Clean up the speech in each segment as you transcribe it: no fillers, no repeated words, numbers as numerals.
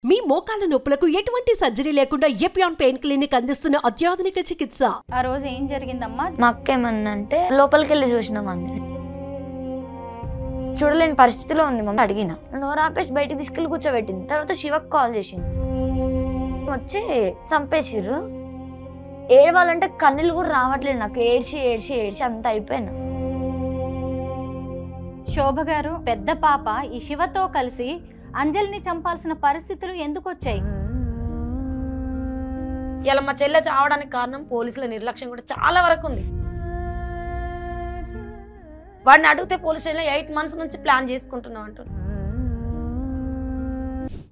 మీ మోకాల నొప్పులకు ఎటువంటి సర్జరీ లేకుండా ఎపియాన్ పెయిన్ క్లినిక్ అందిస్తున్న అత్యాధునిక చికిత్స. ఆ రోజు ఏం జరిగిందమ్మా? మా అక్క ఏమన్నంటే లోపలికి వెళ్ళి చూసినాం అంది. చూడలేని పరిస్థితిలో ఉంది. మమ్మీ అడిగిన నోరు ఆపేసి బయటికి తీసుకెళ్ళి కూర్చోబెట్టింది. తర్వాత శివకు కాల్ చేసింది. వచ్చి చంపేసిర్రు. ఏడవాలంటే కన్నీళ్ళు కూడా రావట్లేదు నాకు. ఏడ్చి ఏడ్చి ఏడ్చి అంత అయిపోయాను. శోభ గారు, పెద్ద పాప ఈ శివతో కలిసి అంజలిని చంపాల్సిన పరిస్థితులు ఎందుకు వచ్చాయి? ఇలా మా చెల్లె చావడానికి కారణం పోలీసుల నిర్లక్ష్యం కూడా చాలా వరకు ఉంది. వాడిని అడిగితే పోలీస్ స్టేషన్లో 8 months నుంచి ప్లాన్ చేసుకుంటున్నాం అంటారు.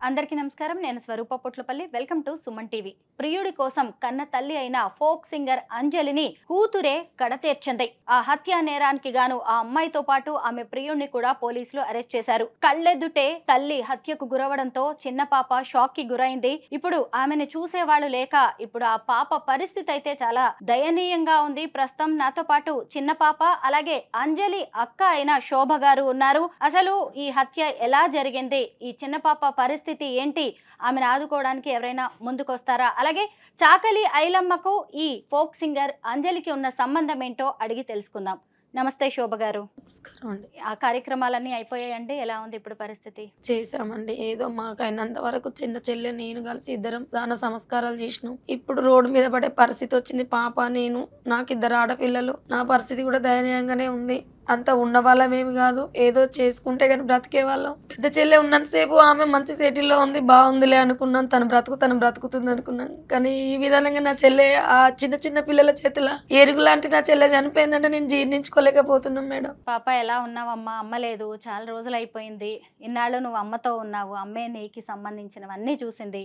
అందరికీ నమస్కారం, నేను Swaroopa Potlapalli. Welcome to Suman TV. ప్రియుడి కోసం కన్న తల్లి అయిన ఫోక్ సింగర్ అంజలిని కూతురే కడతీర్చింది. ఆ హత్యా నేరానికి గాను ఆ అమ్మాయితో పాటు ఆమె ప్రియుడిని కూడా పోలీసులు అరెస్ట్ చేశారు. కళ్ళెద్దుటే తల్లి హత్యకు గురవడంతో చిన్న పాప షాక్ కి గురైంది. ఇప్పుడు ఆమెను చూసేవాళ్ళు లేక ఇప్పుడు ఆ పాప పరిస్థితి అయితే చాలా దయనీయంగా ఉంది. ప్రస్తుతం నాతో పాటు చిన్న పాప అలాగే అంజలి అక్క అయిన శోభ గారు ఉన్నారు. అసలు ఈ హత్య ఎలా జరిగింది, ఈ చిన్న పాప పరిస్థితి ఏంటి, ఆమెను ఆదుకోవడానికి ఎవరైనా ముందుకొస్తారా, అలాగే చాకలి ఐలమ్మకు ఈ ఫోక్ సింగర్ అంజలికి ఉన్న సంబంధం ఏంటో అడిగి తెలుసుకుందాం. నమస్తే శోభ గారు. నమస్కారం అండి. ఆ కార్యక్రమాలన్నీ అయిపోయాయండి, ఎలా ఉంది ఇప్పుడు పరిస్థితి? చేసామండి, ఏదో మాకైనంత వరకు చిన్న చెల్లె నేను కలిసి ఇద్దరం దాన సంస్కారాలు చేసినాం. ఇప్పుడు రోడ్డు మీద పడే పరిస్థితి వచ్చింది. పాప నేను, నాకు 2 ఆడపిల్లలు. నా పరిస్థితి కూడా దయనీయంగానే ఉంది. అంత ఉన్న వాళ్ళమేమి కాదు, ఏదో చేసుకుంటే కానీ బ్రతికే వాళ్ళం. పెద్ద చెల్లె ఉన్నంతసేపు ఆమె మంచి సెటిల్లో ఉంది, బాగుందిలే అనుకున్నాం. తను బ్రతుకుతుంది అనుకున్నాం. కానీ ఈ విధంగా నా చెల్లె ఆ చిన్న చిన్న పిల్లల చేతుల ఎరుగు లాంటి నా చెల్లె చనిపోయిందంటే నేను జీర్ణించుకోలేకపోతున్నాం మేడం. పాప ఎలా ఉన్నావమ్మా? అమ్మ లేదు, చాలా రోజులు అయిపోయింది. ఇన్నాళ్ళు నువ్వు అమ్మతో ఉన్నావు, అమ్మే నీకు సంబంధించినవన్నీ చూసింది.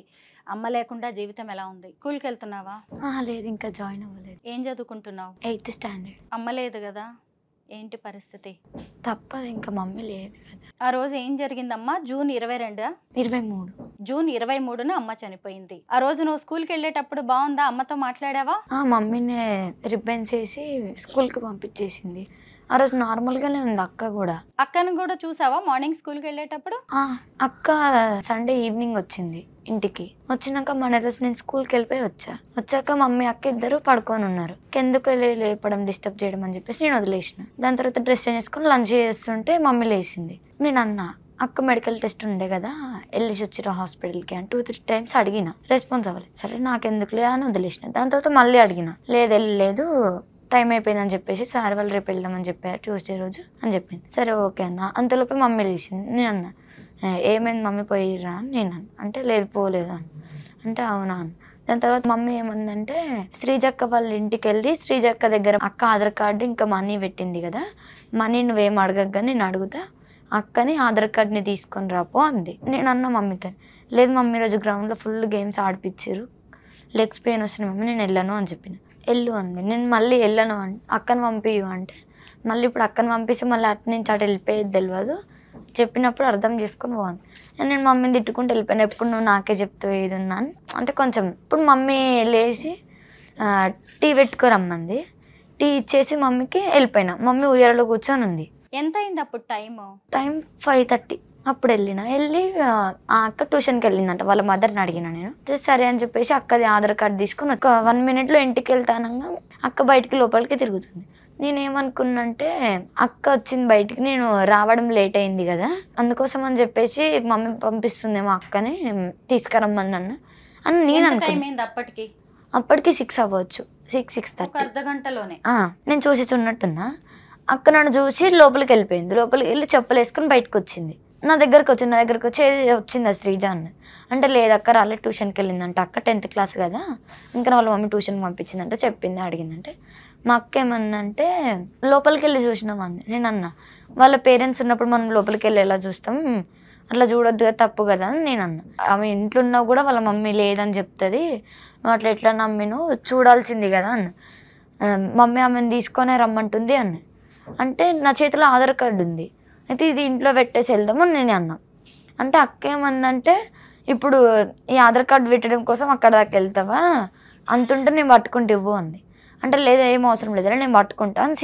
అమ్మ లేకుండా జీవితం ఎలా ఉంది? స్కూల్కి వెళ్తున్నావా? లేదు, ఇంకా జాయిన్ అవ్వలేదు. ఏం చదువుకుంటున్నావు? 8th standard. అమ్మ లేదు కదా, ఏంటి పరిస్థితి? తప్పదు, ఇంకా మమ్మీ లేదు కదా. ఆ రోజు ఏం జరిగిందమ్మా? జూన్ 22 23. జూన్ 23న అమ్మ చనిపోయింది. ఆ రోజు నువ్వు స్కూల్కి వెళ్ళేటప్పుడు బాగుందా? అమ్మతో మాట్లాడావా? మమ్మీనే రిబ్బన్స్ వేసి స్కూల్కి పంపించేసింది. ఆ రోజు నార్మల్గానే ఉంది. అక్క కూడా. అక్కను కూడా చూసావా మార్నింగ్ స్కూల్కి వెళ్ళేటప్పుడు? అక్క సండే ఈవినింగ్ వచ్చింది ఇంటికి. వచ్చినాక మన రోజు నేను స్కూల్కి వెళ్ళిపోయి వచ్చాక మమ్మీ అక్క ఇద్దరు పడుకొని ఉన్నారు. ఎందుకు వెళ్ళి లేపడం, డిస్టర్బ్ చేయడం అని చెప్పేసి నేను వదిలేసిన. దాని తర్వాత డ్రెస్ చేంజ్ చేసుకుని లంచ్ చేస్తుంటే మమ్మీ లేచింది. నేను అన్నా, అక్క మెడికల్ టెస్ట్ ఉండే కదా, వెళ్ళేసి వచ్చిరా హాస్పిటల్కి అని 2-3 times అడిగిన. రెస్పాన్స్ అవ్వలేదు. సరే నాకెందుకులే అని వదిలేసిన. దాని తర్వాత మళ్ళీ అడిగిన. లేదు వెళ్ళలేదు, టైం అయిపోయిందని చెప్పేసి సార్ వాళ్ళు రేపు వెళ్దామని చెప్పారు ట్యూస్డే రోజు అని చెప్పింది. సరే ఓకే అన్న. అంతలోపే మమ్మీ లేచింది. నేను అన్నా, ఏమైంది మమ్మీ పోయిరా అని నేను అన్న. అంటే లేదు పోలేదు అని అంటే అవునా అని. దాని తర్వాత మమ్మీ ఏమందంటే, శ్రీజక్క వాళ్ళ ఇంటికి వెళ్ళి శ్రీజక్క దగ్గర అక్క ఆధార్ కార్డు ఇంకా మనీ పెట్టింది కదా, మనీ నువ్వేం అడగగా నేను అడుగుతా, అక్కని ఆధార్ కార్డుని తీసుకొని రాపో అంది. నేను అన్న మమ్మీతో, లేదు మమ్మీ రోజు గ్రౌండ్లో ఫుల్ గేమ్స్ ఆడిపించారు, లెగ్స్ పెయిన్ వస్తుంది మమ్మీ, నేను వెళ్ళను అని చెప్పిన. వెళ్ళు అంది. నేను మళ్ళీ వెళ్ళను అంటే అక్కని పంపియు అంటే, మళ్ళీ ఇప్పుడు అక్కని పంపిస్తే మళ్ళీ అటు నుంచి అటు వెళ్ళిపోయేది తెలియదు, చెప్పినప్పుడు అర్థం చేసుకుని పోను. నేను మమ్మీని తిట్టుకుంటూ వెళ్ళిపోయాను. ఎప్పుడు నువ్వు నాకే చెప్తావు ఏది ఉన్నాను అంటే కొంచెం. ఇప్పుడు మమ్మీ లేచి టీ పెట్టుకోరమ్మంది. టీ ఇచ్చేసి మమ్మీకి వెళ్ళిపోయినా. మమ్మీ ఉయ్యాలలో కూర్చొని ఉంది. ఎంత అయింది అప్పుడు టైం? 5:30 అప్పుడు వెళ్ళి ఆ అక్క ట్యూషన్కి వెళ్ళిందంట. వాళ్ళ మదర్ని అడిగిన నేను. సరే అని చెప్పేసి అక్కది ఆధార్ కార్డు తీసుకుని 1 minute ఇంటికి వెళ్తానంగా అక్క బయటికి లోపలికి తిరుగుతుంది. నేనేమనుకున్నంటే అక్క వచ్చింది బయటికి, నేను రావడం లేట్ అయింది కదా, అందుకోసం అని చెప్పేసి మమ్మీ పంపిస్తుందేమో అక్కని తీసుకురమ్మని నన్ను అని నేను అనుకున్నాను. అప్పటికి 6 అవ్వచ్చు, 6-6:30. అర్ధగంటలోనే నేను చూసి చున్నట్టున్నా. అక్క నన్ను చూసి లోపలికి వెళ్ళిపోయింది. లోపలికి వెళ్ళి చెప్పులు వేసుకుని బయటకు వచ్చింది. నా దగ్గరకు వచ్చి వచ్చిందా శ్రీజ అన్న అంటే, లేదు అక్క రాలే, ట్యూషన్కి వెళ్ళిందంటే. అక్క 10th class కదా, ఇంకా వాళ్ళ మమ్మీ ట్యూషన్కి పంపించిందంటే చెప్పింది. అడిగిందంటే మా అక్క ఏమన్నంటే, లోపలికి వెళ్ళి చూసినాం అంది. నేను అన్నా, వాళ్ళ పేరెంట్స్ ఉన్నప్పుడు మనం లోపలికి వెళ్ళి ఎలా చూస్తాం, అట్లా చూడొద్దు కదా, తప్పు కదా అని నేను అన్నా. ఆమె ఇంట్లో ఉన్నా కూడా వాళ్ళ మమ్మీ లేదని చెప్తుంది, నువ్వు అట్లా ఎట్లా నమ్మిను, చూడాల్సింది కదా అన్న. మమ్మీ ఆమెను తీసుకొనే రమ్మంటుంది అన్న. అంటే నా చేతిలో ఆధార్ కార్డు ఉంది, అయితే ఇది ఇంట్లో పెట్టేసి వెళ్దాము అని నేను అన్నా. అంటే అక్క ఏమందంటే, ఇప్పుడు ఈ ఆధార్ కార్డు పెట్టడం కోసం అక్కడ దాకా వెళ్తావా, అంతుంటే నేను పట్టుకుంటూ ఇవ్వు అంది. అంటే లేదు ఏం అవసరం లేదు నేను పట్టుకుంటా అని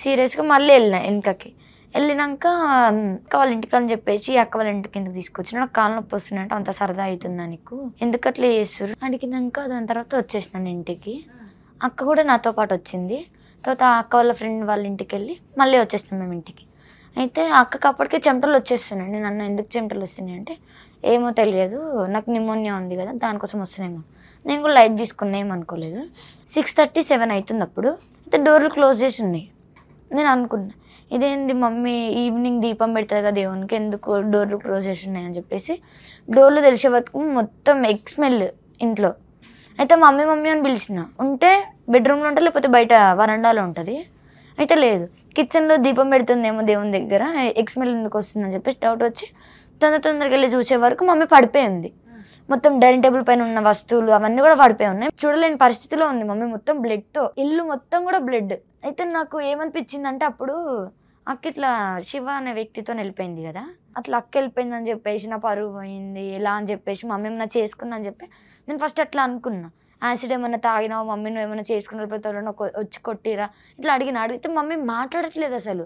సీరియస్గా మళ్ళీ వెళ్ళిన. వెనకకి వెళ్ళినాక అక్క వాళ్ళ ఇంటికి అని చెప్పేసి అక్క వాళ్ళ ఇంటికి ఎందుకు తీసుకొచ్చి నాకు కాళ్ళ నొప్పి వస్తుందంటే అంత సరదా అవుతుందా నీకు, ఎందుకు అట్లా చేస్తారు అడిగినాక దాని తర్వాత వచ్చేసినాను ఇంటికి. అక్క కూడా నాతో పాటు వచ్చింది. తర్వాత అక్క వాళ్ళ ఫ్రెండ్ వాళ్ళ ఇంటికి వెళ్ళి మళ్ళీ వచ్చేసినాం మేము ఇంటికి. అయితే అక్కకి అప్పటికే చెమటలు వచ్చేస్తున్నాయి. నేను అన్న ఎందుకు చెమటలు వస్తున్నాయి అంటే ఏమో తెలియదు, నాకు నిమోనియా ఉంది కదా దానికోసం వస్తున్నాయేమో. నేను కూడా లైట్ తీసుకున్నా, ఏమనుకోలేదు. 6:30, 7 అవుతుంది అప్పుడు. అయితే డోర్లు క్లోజ్ చేసి ఉన్నాయి. నేను అనుకున్నా ఇదేంది మమ్మీ ఈవినింగ్ దీపం పెడతారు కదా దేవునికి, ఎందుకు డోర్లు క్లోజ్ చేసి ఉన్నాయి అని చెప్పేసి డోర్లు తెలిసే వరకు మొత్తం ఎగ్ స్మెల్ ఇంట్లో. అయితే మమ్మీ మమ్మీ అని పిలిచిన, ఉంటే బెడ్రూమ్లో ఉంటుంది లేకపోతే బయట వరండాలో ఉంటుంది. అయితే లేదు, కిచెన్లో దీపం పెడుతుందేమో దేవుని దగ్గర, ఎగ్ స్మెల్ ఎందుకు వస్తుందని చెప్పేసి డౌట్ వచ్చి తొందరగా వెళ్ళి చూసే వరకు మమ్మీ పడిపోయింది. మొత్తం డైనింగ్ టేబుల్ పైన ఉన్న వస్తువులు అవన్నీ కూడా పడిపోయి ఉన్నాయి. చూడలేని పరిస్థితిలో ఉంది మమ్మీ, మొత్తం బ్లడ్తో, ఇల్లు మొత్తం కూడా బ్లడ్. అయితే నాకు ఏమనిపించింది అంటే అప్పుడు అక్క ఇట్లా శివ అనే వ్యక్తితో వెళ్ళిపోయింది కదా, అట్లా అక్క వెళ్ళిపోయింది అని చెప్పేసి నా పరువు పోయింది ఎలా అని చెప్పేసి మమ్మీ ఏమన్నా చేసుకుందని చెప్పి నేను ఫస్ట్ అట్లా అనుకున్నా. యాసిడ్ ఏమన్నా తాగినావు మమ్మీ, నువ్వు ఏమైనా చేసుకున్న ప్రతి వచ్చి కొట్టిరా ఇట్లా అడిగితే మమ్మీ మాట్లాడట్లేదు అసలు.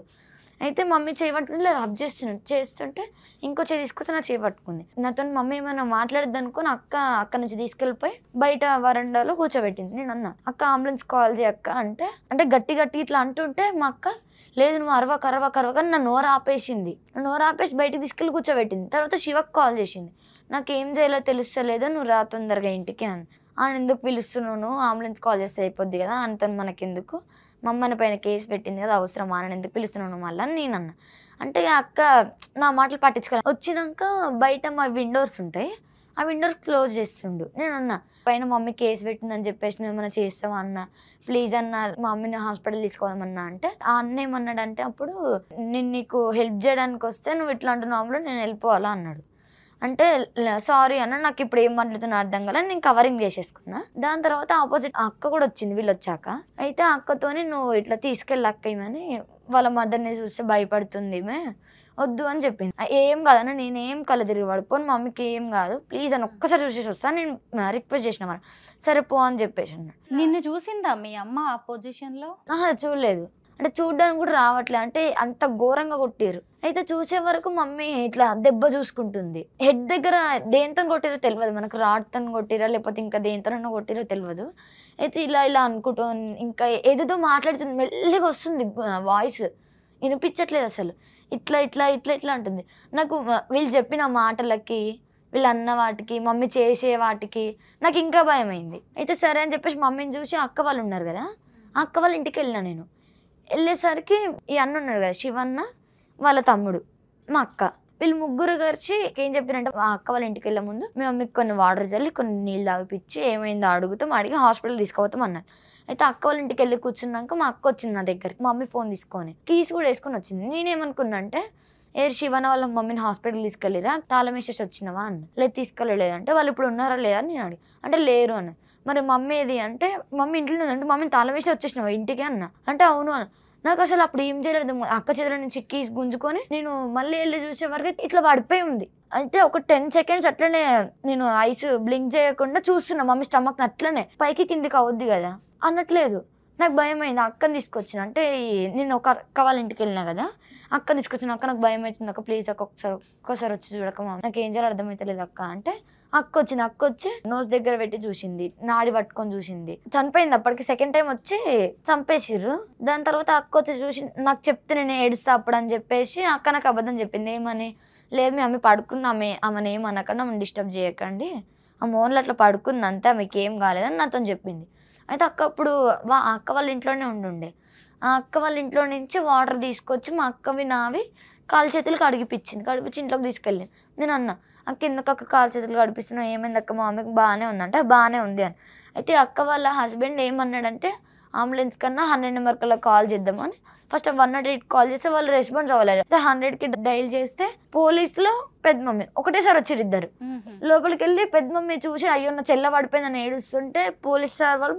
అయితే మమ్మీ చేయబట్టుకుని ఇలా రబ్ చేస్తుంటే ఇంకో చేయి తీసుకొస్తే నా చేయబట్టుకుంది. నాతో మమ్మీ ఏమైనా మాట్లాడద్దు అనుకో అక్క నుంచి తీసుకెళ్ళిపోయి బయట వరండాలో కూర్చోబెట్టింది. నేను అన్నా అక్క అంబులెన్స్ కాల్ చేయక్క అంటే గట్టి ఇట్లా అంటుంటే మా అక్క లేదు నువ్వు అరవక నా నోరు ఆపేసింది. నోరు ఆపేసి బయటికి తీసుకెళ్ళి కూర్చోబెట్టింది. తర్వాత శివకు కాల్ చేసింది, నాకు ఏం చేయాలో తెలుస్తలేదో, నువ్వు రా తొందరగా ఇంటికి అని. ఆయన ఎందుకు పిలుస్తున్నాను, అంబులెన్స్ కాల్ చేస్తే అయిపోద్ది కదా, అంత మనకెందుకు, మమ్మల్ని పైన కేసు పెట్టింది కదా అవసరం, ఆయన ఎందుకు పిలుస్తున్నాను మళ్ళీ అని నేను అన్నా. అంటే అక్క నా మాటలు పట్టించుకోవాలి. వచ్చినాక బయట మా విండోస్ ఉంటాయి, ఆ విండోస్ క్లోజ్ చేస్తుండు. నేను అన్నా పైన మమ్మీ కేసు పెట్టిందని చెప్పేసి నువ్వు ఏమైనా చేస్తావా అన్న, ప్లీజ్ అన్న మా మమ్మీని హాస్పిటల్ తీసుకోవాలన్నా. అంటే ఆ అన్న ఏమన్నాడంటే అప్పుడు నేను నీకు హెల్ప్ చేయడానికి వస్తే నువ్వు ఇట్లా అంటున్నావులో నేను వెళ్ళిపోవాలా అన్నాడు. అంటే సారీ అన్న, నాకు ఇప్పుడు ఏం మాట్లాడుతున్నా అర్థం కదా, నేను కవరింగ్ చేసేసుకున్నా. దాని తర్వాత ఆపోజిట్ అక్క కూడా వచ్చింది వీళ్ళు వచ్చాక. అయితే అక్కతోని నువ్వు ఇట్లా తీసుకెళ్ళి అక్క ఏమని వాళ్ళ మదర్ని చూస్తే భయపడుతుంది ఈమె, వద్దు అని చెప్పింది. ఏం కాదన్న, నేనేం కళ్ళ తిరిగి పడిపోను, మమ్మీకి ఏం కాదు ప్లీజ్ అని ఒక్కసారి చూసేసి వస్తాను, నేను రిక్వెస్ట్ చేసిన మరి సరే పో అని చెప్పేసి అన్నాడు. నిన్ను చూసిందా మీ అమ్మ ఆ పొజిషన్లో? చూడలేదు, అంటే చూడడానికి కూడా రావట్లేదు, అంటే అంత ఘోరంగా కొట్టారు. అయితే చూసే వరకు మమ్మీ ఇట్లా దెబ్బ చూసుకుంటుంది. హెడ్ దగ్గర దేంతో కొట్టిరో తెలియదు మనకు, రాడ్తో కొట్టిరా లేకపోతే ఇంకా దేంతో కొట్టిరో తెలియదు. అయితే ఇలా అనుకుంటూ ఇంకా ఏదేదో మాట్లాడుతుంది, మెల్లిగా వస్తుంది వాయిస్, వినిపించట్లేదు అసలు. ఇట్లా అంటుంది. నాకు వీళ్ళు చెప్పిన మాటలకి వీళ్ళు అన్న వాటికి మమ్మీ చేసే వాటికి నాకు ఇంకా భయం అయింది. అయితే సరే అని చెప్పేసి మమ్మీని చూసి అక్క వాళ్ళు ఉన్నారు కదా, ఆ అక్క వాళ్ళ ఇంటికి వెళ్ళినా. నేను వెళ్ళేసరికి ఈ అన్న ఉన్నాడు కదా శివన్న వాళ్ళ తమ్ముడు మా అక్క, వీళ్ళు ముగ్గురు కలిసి ఏం చెప్పినంటే మా అక్క వాళ్ళ ఇంటికి వెళ్ళే ముందు మీ మమ్మీకి కొన్ని వాటర్ చల్లి కొన్ని నీళ్ళు తాగిపించి ఏమైందో అడిగి హాస్పిటల్ తీసుకుపోతాం అన్నారు. అయితే అక్క వాళ్ళ ఇంటికి వెళ్ళి కూర్చున్నాక మా అక్క వచ్చింది నా దగ్గరికి, మా మమ్మీ ఫోన్ తీసుకొని కీస్ కూడా వేసుకొని వచ్చింది. నేనేమనుకున్నా అంటే శివన్న వాళ్ళ మమ్మీని హాస్పిటల్ తీసుకెళ్ళిరా, తాళం వేసేసి వచ్చినావా అన్న. లేదు తీసుకెళ్ళలేదు అంటే వాళ్ళు ఇప్పుడు ఉన్నారా లేదా అని నేను అడిగి, అంటే లేరు అన్న. మరి మమ్మీ ఏది అంటే మమ్మీ ఇంట్లో అంటే మమ్మీని తాళం వేసి వచ్చేసినావా ఇంటికి అన్న. అంటే అవును అన్న. నాకు అసలు అప్పుడు ఏం చేయలేదు, అక్క చేతిలో నుంచి కీస్ గుంజుకొని నేను మళ్ళీ వెళ్ళి చూసే వరకు ఇట్లా పడిపోయి ఉంది. అయితే ఒక 10 seconds అట్లనే నేను ఐస్ బ్లింక్ చేయకుండా చూస్తున్నా, మమ్మీ స్టమక్ అట్లనే పైకి కిందికి అవుద్ది కదా అన్నట్లేదు. నాకు భయం అయింది, అక్కని తీసుకొచ్చిన. అంటే నేను ఒక అక్క వాళ్ళ ఇంటికి వెళ్ళినా కదా, అక్కని తీసుకొచ్చిన. అక్క నాకు భయం అవుతుంది అక్క ప్లీజ్ అక్క ఒక్కసారి వచ్చి చూడక మమ్మీ, నాకు ఏం చేయాలో అర్థమవుతలేదు అక్క అంటే అక్క వచ్చి నోస్ దగ్గర పెట్టి చూసింది, నాడి పట్టుకొని చూసింది. చనిపోయింది అప్పటికి, సెకండ్ టైం వచ్చి చంపేసిర్రు. దాని తర్వాత అక్క వచ్చి చూసి నాకు చెప్తే నేను ఏడుస్తా అప్పుడు అని చెప్పేసి అక్క నాకు అబద్ధం చెప్పింది. ఏమని, లేదు మీ అమ్మ పడుకుంది, ఆమెను ఏమనకుండా ఆమెను డిస్టర్బ్ చేయకండి, ఆ మోన్లో అట్లా పడుకుంది అంతా, మీకు ఏం కాలేదని నాతో చెప్పింది. అయితే అక్క అప్పుడు అక్క వాళ్ళ ఇంట్లోనే ఉండుండే. ఆ అక్క వాళ్ళ ఇంట్లో నుంచి వాటర్ తీసుకొచ్చి మా అక్కవి నావి కాలు చేతులు కడిగిపించి ఇంట్లోకి తీసుకెళ్ళింది. నేను అన్నా అక్క ఎందుకు అక్క కాలు చేతులు కడిపిస్తున్నావు, ఏమైంది అక్క, మా మమ్మీకి బాగానే ఉందంటే బాగానే ఉంది అని. అయితే అక్క వాళ్ళ హస్బెండ్ ఏమన్నాడంటే అంబులెన్స్ కన్నా 100 నెంబర్కి కాల్ చేద్దామని ఫస్ట్ 108 కాల్ చేస్తే వాళ్ళు రెస్పాన్స్ అవ్వలేదు. 100కి డైల్ చేస్తే పోలీసులో పెద్ద మమ్మీ ఒకటేసారి వచ్చారు ఇద్దరు. లోపలికి వెళ్ళి పెద్ద మమ్మీ చూసి అయ్యో నా చెల్ల పడిపోయిందని ఏడుస్తుంటే పోలీస్ సార్ వాళ్ళు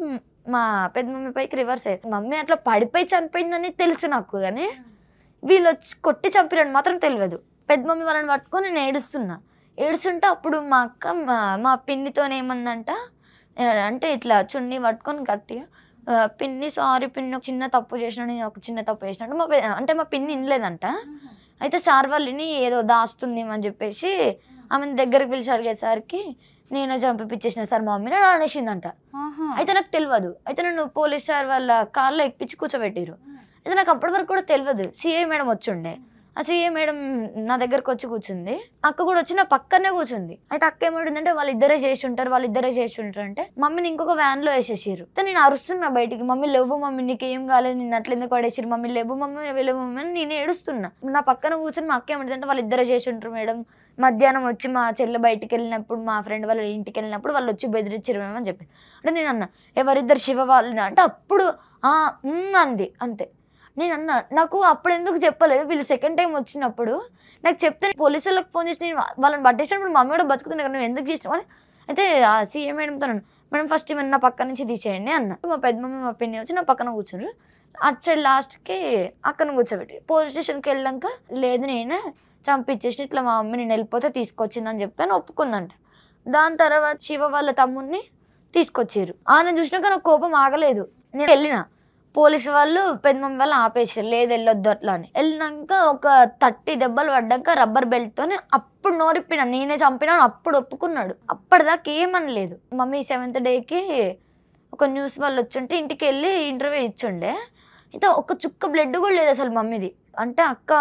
మా పెద్ద మమ్మీ పైకి రివర్స్ అయ్యారు. మమ్మీ అట్లా పడిపోయి చనిపోయిందని తెలుసు నాకు, కానీ వీళ్ళు వచ్చి కొట్టి చంపిరని మాత్రం తెలియదు. పెద్ద మమ్మీ వాళ్ళని పట్టుకొని నేను ఏడుస్తుంటే అప్పుడు మా అక్క మా పిన్నితో ఏమందంట అంటే ఇట్లా చున్నీ పట్టుకొని గట్టిగా పిన్ని సారీ పిన్ని ఒక చిన్న తప్పు చేసిన, నేను ఒక చిన్న తప్పు చేసినట్టు అంటే మా పిన్ని వినలేదంట. అయితే సార్ వాళ్ళని ఏదో దాస్తుంది అని చెప్పేసి ఆమెను దగ్గరికి పిలిచి అడిగేసరికి నేనే చంపిపించేసిన సార్ మా మమ్మీని అనేసిందంట. అయితే నాకు తెలియదు. అయితే నన్ను పోలీస్ సార్ వాళ్ళ కార్లో ఎక్కించి కూర్చోబెట్టారు. అయితే నాకు అప్పటి వరకు కూడా తెలియదు. సిఐ మేడం వచ్చిండే. ఆ సిఐ మేడం నా దగ్గరకు వచ్చి కూర్చుంది. అక్క కూడా వచ్చి నా పక్కనే కూర్చుంది. అయితే అక్క ఏమంటుందంటే వాళ్ళిద్దరే చేసి ఉంటారు అంటే మమ్మీని ఇంకొక వ్యాన్ లో వేసేసారు. నేను అరుస్తున్నా బయటికి, మమ్మీ లేవు మమ్మీ నీకు ఏం కాలేదు, నిన్ను అట్లా ఎందుకు పడేసారు, మమ్మీ లేవు మమ్మీ అని నేను ఏడుస్తున్నా. నా పక్కన కూర్చొని మా అక్క ఏమంటుందంటే వాళ్ళిద్దరే చేసి ఉంటారు మేడం, మధ్యాహ్నం వచ్చి మా చెల్లె బయటికి వెళ్ళినప్పుడు మా ఫ్రెండ్ వాళ్ళ ఇంటికి వెళ్ళినప్పుడు వాళ్ళు వచ్చి బెదిరించారు మేము అని చెప్పి. అంటే నేను అన్నా ఎవరిద్దరు శివ వాళ్ళని అంటే అప్పుడు అంది అంతే. నేను అన్నా నాకు అప్పుడు ఎందుకు చెప్పలేదు, వీళ్ళు సెకండ్ టైం వచ్చినప్పుడు నాకు చెప్తే పోలీసు వాళ్ళకి ఫోన్ చేసి నేను వాళ్ళని పట్టేసినప్పుడు మమ్మీ కూడా బతుకుతున్నా కదా, నువ్వు ఎందుకు చేసినావు అని. అయితే ఆ సీఎం మేడంతో మేడం ఫస్ట్ ఏమైనా నా పక్క నుంచి తీసేయండి అన్న. మా పెద్ద మమ్మీ మా పిన్ని వచ్చి నా పక్కన కూర్చున్నారు. అటు సైడ్ లాస్ట్కి అక్కను కూర్చోబెట్టి పోలీస్ స్టేషన్కి వెళ్ళాక లేదు నేనే చంపించేసి ఇట్లా మా మమ్మీ నేను వెళ్ళిపోతే తీసుకొచ్చిందని చెప్తాను ఒప్పుకుందంట. దాని తర్వాత శివ వాళ్ళ తమ్ముడిని తీసుకొచ్చారు. ఆయన చూసినాక నాకు కోపం ఆగలేదు. నేను వెళ్ళిన పోలీసు వాళ్ళు పెద్ద మమ్మీ వాళ్ళు ఆపేసారు, లేదు వెళ్ళొద్దు అట్లా అని. వెళ్ళినాక ఒక 30 దెబ్బలు పడ్డాక రబ్బర్ బెల్ట్తోనే అప్పుడు నోరిప్పిన నేనే చంపినా అప్పుడు ఒప్పుకున్నాడు. అప్పటిదాకా ఏమనలేదు. మమ్మీ 7th డేకి ఒక న్యూస్ వాళ్ళు వచ్చుంటే ఇంటికి వెళ్ళి ఇంటర్వ్యూ ఇచ్చుండే. అయితే ఒక చుక్క బ్లడ్ కూడా లేదు అసలు మమ్మీది. అంటే అక్క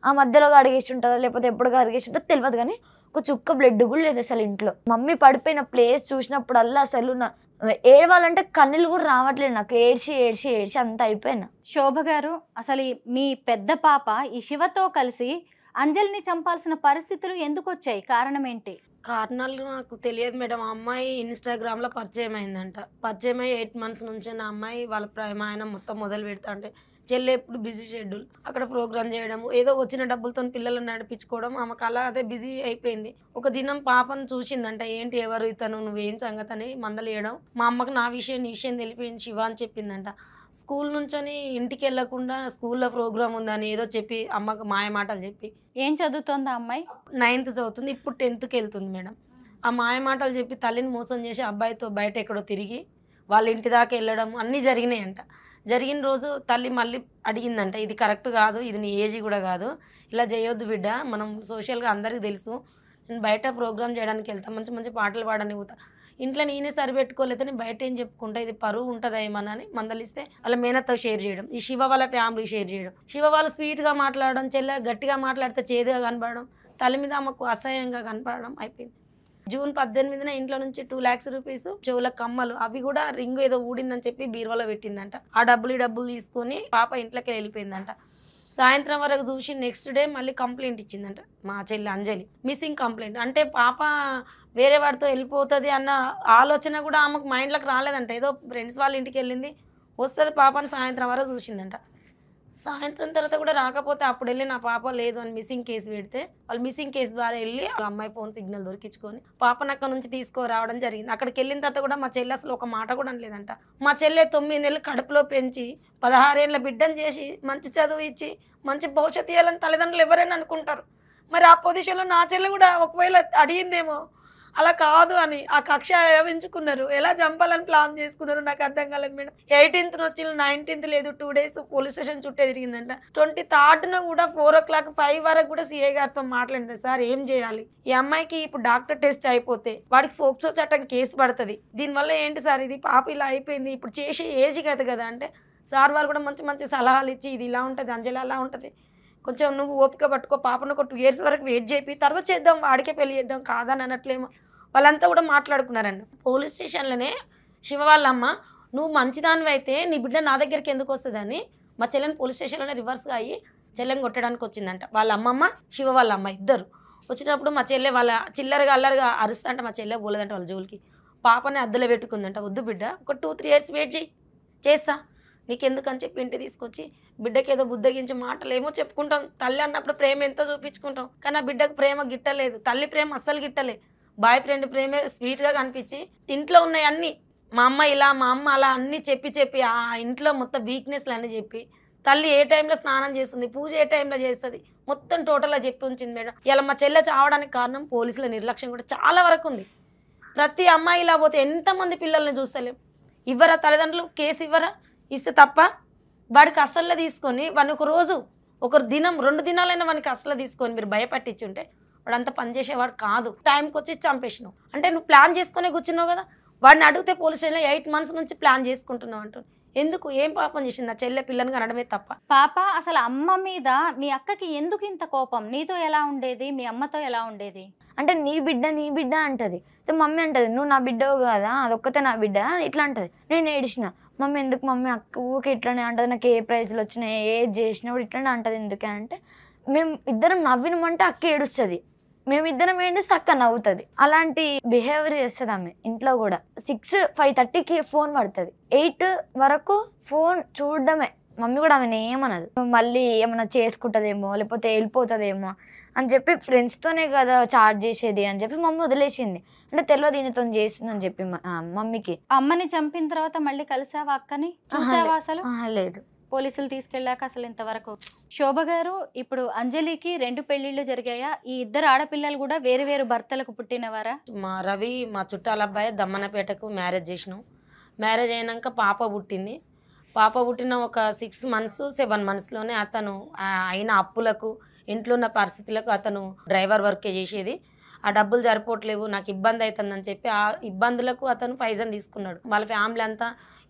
ఆ మధ్యలో అడిగేసి ఉంటుందా లేకపోతే ఎప్పుడు అడిగేసి ఉంటుందో తెలియదు, కానీ ఒక చుక్క బ్లడ్ కూడా లేదు అసలు ఇంట్లో. మమ్మీ పడిపోయిన ప్లేస్ చూసినప్పుడల్లా అసలు ఏడవాలంటే కన్నీళ్ళు కూడా రావట్లేదు నాకు. ఏడ్చి ఏడ్చి ఏడ్చి అంత అయిపోయినా. శోభ గారు, అసలు మీ పెద్ద పాప ఈ శివతో కలిసి అంజలిని చంపాల్సిన పరిస్థితులు ఎందుకు వచ్చాయి? కారణం ఏంటి? కారణాలు నాకు తెలియదు మేడం. ఆ అమ్మాయి ఇన్స్టాగ్రామ్లో పరిచయం అయిందంట. పరిచయం అయ్యి 8 months నుంచి నా అమ్మాయి వాళ్ళ ఆయన మొత్తం మొదలు పెడతా అంటే చెల్లె ఎప్పుడు బిజీ షెడ్యూల్, అక్కడ ప్రోగ్రామ్ చేయడం, ఏదో వచ్చిన డబ్బులతో పిల్లలను నడిపించుకోవడం, ఆమెకు అలా అదే బిజీ అయిపోయింది. ఒక దినం పాపను చూసిందంట, ఏంటి ఎవరు ఇతను, నువ్వేం సంగతి అని మందలేయడం. మా అమ్మకు నీ విషయం తెలిపింది శివ అని చెప్పిందంట. స్కూల్ నుంచని ఇంటికి వెళ్ళకుండా స్కూల్లో ప్రోగ్రామ్ ఉందని ఏదో చెప్పి అమ్మకు మాయ మాటలు చెప్పి. ఏం చదువుతోంది ఆ అమ్మాయి? 9th చదువుతుంది, ఇప్పుడు 10thకి వెళ్తుంది మేడం. ఆ మాయ మాటలు చెప్పి తల్లిని మోసం చేసి అబ్బాయితో బయట ఎక్కడో తిరిగి వాళ్ళ ఇంటి దాకా వెళ్ళడం అన్నీ జరిగినాయంట. జరిగిన రోజు తల్లి మళ్ళీ అడిగిందంట, ఇది కరెక్ట్ కాదు, ఇది నీ ఏజ్ కూడా కాదు, ఇలా చేయొద్దు బిడ్డ, మనం సోషల్గా అందరికీ తెలుసు, నేను బయట ప్రోగ్రామ్ చేయడానికి వెళ్తా, మంచి మంచి పాటలు పాడడానికి పోతా, ఇంట్లో నేనే సరిపెట్టుకోలేదు నేను బయట ఏం చెప్పుకుంటా, ఇది పరువు ఉంటుందా ఏమని మందలిస్తే వాళ్ళ మేనత్తో షేర్ చేయడం, ఈ శివ వాళ్ళ ఫ్యామిలీ షేర్ చేయడం, శివ వాళ్ళు స్వీట్గా మాట్లాడడం, చెల్లె గట్టిగా మాట్లాడితే చేదుగా కనపడడం, తల్లి మీద ఆమెకు అసహ్యంగా కనపడడం అయిపోయింది. జూన్ 18న ఇంట్లో నుంచి 2 lakhs రూపీస్ చెవుల కమ్మలు, అవి కూడా రింగు ఏదో ఊడిందని చెప్పి బీరువాలో పెట్టిందంట. ఆ డబ్బులు తీసుకొని పాప ఇంట్లోకి వెళ్ళిపోయిందంట. సాయంత్రం వరకు చూసి నెక్స్ట్ డే మళ్ళీ కంప్లైంట్ ఇచ్చిందంట మా చెల్లి అంజలి, మిస్సింగ్ కంప్లైంట్. అంటే పాప వేరే వాడితో వెళ్ళిపోతుంది అన్న ఆలోచన కూడా ఆమెకు మైండ్లోకి రాలేదంట. ఏదో ఫ్రెండ్స్ వాళ్ళ ఇంటికి వెళ్ళింది, వస్తుంది పాపని సాయంత్రం వరకు చూసిందంట. సాయంత్రం తర్వాత కూడా రాకపోతే అప్పుడు వెళ్ళి నా పాప లేదు అని మిస్సింగ్ కేసు పెడితే వాళ్ళు మిస్సింగ్ కేసు ద్వారా వెళ్ళి అమ్మాయి ఫోన్ సిగ్నల్ దొరికించుకొని పాపను అక్కడ నుంచి తీసుకురావడం జరిగింది. అక్కడికి వెళ్ళిన తర్వాత కూడా మా చెల్లి అసలు ఒక మాట కూడా అనలేదంట. మా చెల్లె 9 నెలలు కడుపులో పెంచి 16 ఏళ్ళ బిడ్డను చేసి మంచి చదువు ఇచ్చి మంచి భవిష్యత్తు ఇవ్వాలని తల్లిదండ్రులు ఎవరైనా అనుకుంటారు. మరి ఆ పొజిషన్లో నా చెల్లి కూడా ఒకవేళ అడిగిందేమో, అలా కాదు అని ఆ కక్ష ఎంచుకున్నారు. ఎలా చంపాలని ప్లాన్ చేసుకున్నారు నాకు అర్థం కాలేదు మేడం. 18th వచ్చి 19th లేదు, 2 days పోలీస్ స్టేషన్ చుట్టే తిరిగిందంట. 23rd కూడా 4 o'clock 5 వరకు కూడా సిఐ గారితో మాట్లాడింది, సార్ ఏం చేయాలి, ఈ అమ్మాయికి ఇప్పుడు డాక్టర్ టెస్ట్ అయిపోతే వాడికి ఫోక్సో చట్టం కేసు పడుతుంది, దీనివల్ల ఏంటి సార్ ఇది పాప ఇలా అయిపోయింది, ఇప్పుడు చేసే ఏజ్ కదా అంటే సార్ వాళ్ళు కూడా మంచి మంచి సలహాలు ఇచ్చి ఇది ఇలా ఉంటుంది అంజలి అలా ఉంటుంది, కొంచెం నువ్వు ఓపిక పట్టుకో, పాపను ఒక 2 years వరకు వెయిట్ చేపి తర్వాత చేద్దాం, వాడికే పెళ్లి చేద్దాం కాదని అన్నట్లేమో వాళ్ళంతా కూడా మాట్లాడుకున్నారండి. పోలీస్ స్టేషన్లోనే శివ వాళ్ళ అమ్మ, నువ్వు మంచిదానివి అయితే నీ బిడ్డ నా దగ్గరికి ఎందుకు వస్తుందని మా చెల్లెని పోలీస్ స్టేషన్లోనే రివర్స్గా అయ్యి చెల్లెని కొట్టడానికి వచ్చిందంట. వాళ్ళ అమ్మమ్మ శివ వాళ్ళ అమ్మ ఇద్దరు వచ్చినప్పుడు మా చెల్లె వాళ్ళ చిల్లరగా అల్లరిగా అరుస్తా అంటే మా చెల్లె పోలేదంట వాళ్ళ జోలికి. పాపని అద్దెలో పెట్టుకుందంట, వద్దు బిడ్డ ఒక 2-3 years వెయిట్ చేస్తా నీకెందుకని చెప్పి ఇంటికి తీసుకొచ్చి బిడ్డకి ఏదో బుద్ధగించి మాటలు ఏమో చెప్పుకుంటాం. తల్లి అన్నప్పుడు ప్రేమ ఎంతో చూపించుకుంటాం, కానీ ఆ బిడ్డకు ప్రేమ గిట్టలేదు, తల్లి ప్రేమ అస్సలు గిట్టలేదు. బాయ్ ఫ్రెండ్ ప్రేమే స్వీట్గా కనిపించి ఇంట్లో ఉన్నాయి అన్నీ, మా అమ్మ ఇలా మా అమ్మ అలా అన్నీ చెప్పి ఆ ఇంట్లో మొత్తం వీక్నెస్లు అన్నీ చెప్పి తల్లి ఏ టైంలో స్నానం చేస్తుంది, పూజ ఏ టైంలో చేస్తుంది, మొత్తం టోటల్గా చెప్పి ఉంచింది మేడం. ఇలా మా చెల్లె చావడానికి కారణం పోలీసుల నిర్లక్ష్యం కూడా చాలా వరకు ఉంది. ప్రతి అమ్మాయి ఇలా పోతే ఎంతమంది పిల్లల్ని చూస్తలేం. ఇవ్వరా తల్లిదండ్రులు? కేసు ఇవ్వరా? ఇస్తే తప్ప వాడికి అసల్లో తీసుకొని వాడిని ఒక రోజు ఒక దినం 2 దినాలైనా వానికి అసలు తీసుకొని మీరు భయపట్టించుంటే వాడు అంతా పనిచేసేవాడు కాదు. టైంకి వచ్చి చంపేసినావు అంటే నువ్వు ప్లాన్ చేసుకునే కూర్చున్నావు కదా. వాడిని అడిగితే పోలీస్ స్టేషన్లో 8 months నుంచి ప్లాన్ చేసుకుంటున్నావు అంటారు. ఎందుకు? ఏం పాపం చేసింది? నా చెల్లె పిల్లని కనడమే తప్ప. పాప అసలు అమ్మ మీద మీ అక్కకి ఎందుకు ఇంత కోపం? నీతో ఎలా ఉండేది, మీ అమ్మతో ఎలా ఉండేది? అంటే నీ బిడ్డ అంటది. మమ్మీ అంటది నువ్వు నా బిడ్డవు కదా, అదొక్కతే నా బిడ్డ ఇట్లా అంటది. నేను ఏడిచిన, మమ్మీ ఎందుకు మమ్మీ అక్క ఊకే ఇట్లానే అంటది, నాకు ఏ ప్రైజ్లు వచ్చినాయి ఏది చేసినా కూడా ఇట్లానే అంటది ఎందుకే అంటే, మేము ఇద్దరం నవ్వినమంటే అక్క ఏడుస్తుంది, మేమిద్దరం ఏంటిస్తే అక్క నవ్వుతుంది. అలాంటి బిహేవియర్ చేస్తుంది ఆమె ఇంట్లో కూడా. 5:30కి ఫోన్ పడుతుంది, 8 వరకు ఫోన్ చూడడమే. మమ్మీ కూడా ఆమెను ఏమనదు, మళ్ళీ ఏమైనా చేసుకుంటుందేమో లేకపోతే వెళ్ళిపోతుందేమో అని చెప్పి ఫ్రెండ్స్తోనే కదా చాట్ చేసేది అని చెప్పి మమ్మీ వదిలేసింది. అంటే తెలియదు ఈయనతో చేసిందని చెప్పి మమ్మీకి. అమ్మని చంపిన తర్వాత మళ్ళీ కలిసావా అక్కని? చూసావా అసలు? లేదు, పోలీసులు తీసుకెళ్ళాక అసలు ఇంతవరకు. శోభ గారు, ఇప్పుడు అంజలికి 2 పెళ్లిళ్ళు జరిగాయా? ఈ 2 ఆడపిల్లలు కూడా వేరు వేరు భర్తలకు పుట్టినవారా? మా రవి మా చుట్టాల అబ్బాయి దమ్మనపేటకు మ్యారేజ్ చేసినాం. మ్యారేజ్ అయినాక పాప పుట్టింది. పాప పుట్టిన ఒక 6 months 7 monthsలోనే అతను అయిన అప్పులకు ఇంట్లో ఉన్న పరిస్థితులకు అతను డ్రైవర్ వర్కే చేసేది. ఆ డబ్బులు సరిపోవట్లేవు, నాకు ఇబ్బంది అవుతుందని చెప్పి ఆ ఇబ్బందులకు అతను ఫైజన్ తీసుకున్నాడు. వాళ్ళ ఫ్యామిలీ అంతా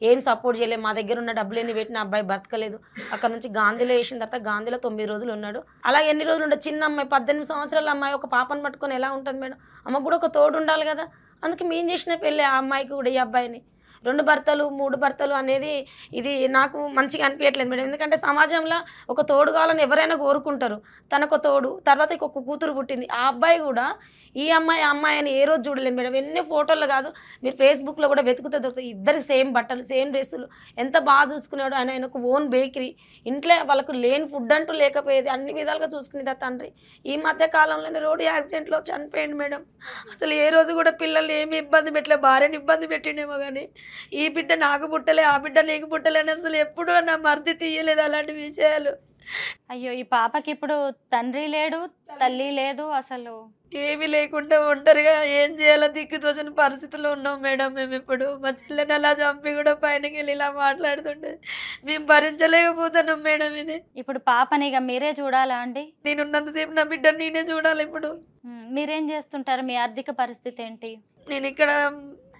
ఏం సపోర్ట్ చేయలేదు. మా దగ్గర ఉన్న డబ్బులు ఎన్ని పెట్టిన అబ్బాయి బతకలేదు. అక్కడ నుంచి గాంధీలో వేసిన తర్వాత గాంధీలో 9 రోజులు ఉన్నాడు. అలా ఎన్ని రోజులు ఉండే చిన్న అమ్మాయి 18 సంవత్సరాల అమ్మాయి ఒక పాపను పట్టుకొని ఎలా ఉంటుంది మేడం? అమ్మకు కూడా ఒక తోడు ఉండాలి కదా. అందుకే మేము చేసిన పెళ్ళి ఆ అమ్మాయికి కూడా ఈ అబ్బాయిని. 2 భర్తలు 3 భర్తలు అనేది ఇది నాకు మంచిగా అనిపించట్లేదు మేడం. ఎందుకంటే సమాజంలో ఒక తోడు కావాలని ఎవరైనా కోరుకుంటారు. తనకు తోడు, తర్వాత ఇంకొక కూతురు పుట్టింది. ఆ అబ్బాయి కూడా ఈ అమ్మాయి ఆ అమ్మాయి అని ఏ రోజు చూడలేదు మేడం. ఎన్ని ఫోటోలు కాదు, మీరు ఫేస్బుక్లో కూడా వెతుకుతే దొరుకుతాయి. ఇద్దరికి సేమ్ బట్టలు, సేమ్ డ్రెస్సులు, ఎంత బాగా చూసుకునేవాడు. ఆయనకు ఓన్ బేకరీ, ఇంట్లో వాళ్ళకు లేని ఫుడ్ అంటూ లేకపోయేది, అన్ని విధాలుగా చూసుకునేది ఆ తండ్రి. ఈ మధ్య కాలంలోనే రోడ్డు యాక్సిడెంట్లో చనిపోయింది మేడం. అసలు ఏ రోజు కూడా పిల్లల్ని ఏమి ఇబ్బంది పెట్టలే, భార్యని ఇబ్బంది పెట్టిండేమో కానీ ఈ బిడ్డ నాకు పుట్టలే, ఆ బిడ్డ నీకు పుట్టలే అని అసలు ఎప్పుడూ నా మర్ది తీయలేదు అలాంటి విషయాలు. అయ్యో, ఈ పాపకి ఇప్పుడు తండ్రి లేడు, తల్లి లేదు, అసలు ఏమీ లేకుండా ఒంటరిగా ఏం చేయాలో దిక్కుతోచని పరిస్థితుల్లో ఉన్నాం మేడం. మేము ఇప్పుడు మా చెల్లెని అలా చంపి కూడా పైనకి వెళ్ళి ఇలా మాట్లాడుతుంటే మేము భరించలేకపోతున్నాం మేడం. ఇది ఇప్పుడు పాపని ఇక మీరే చూడాలా అండి? నేనున్నంతసేపు నా బిడ్డని నేనే చూడాలి. ఇప్పుడు మీరేం చేస్తుంటారు? మీ ఆర్థిక పరిస్థితి ఏంటి? నేను ఇక్కడ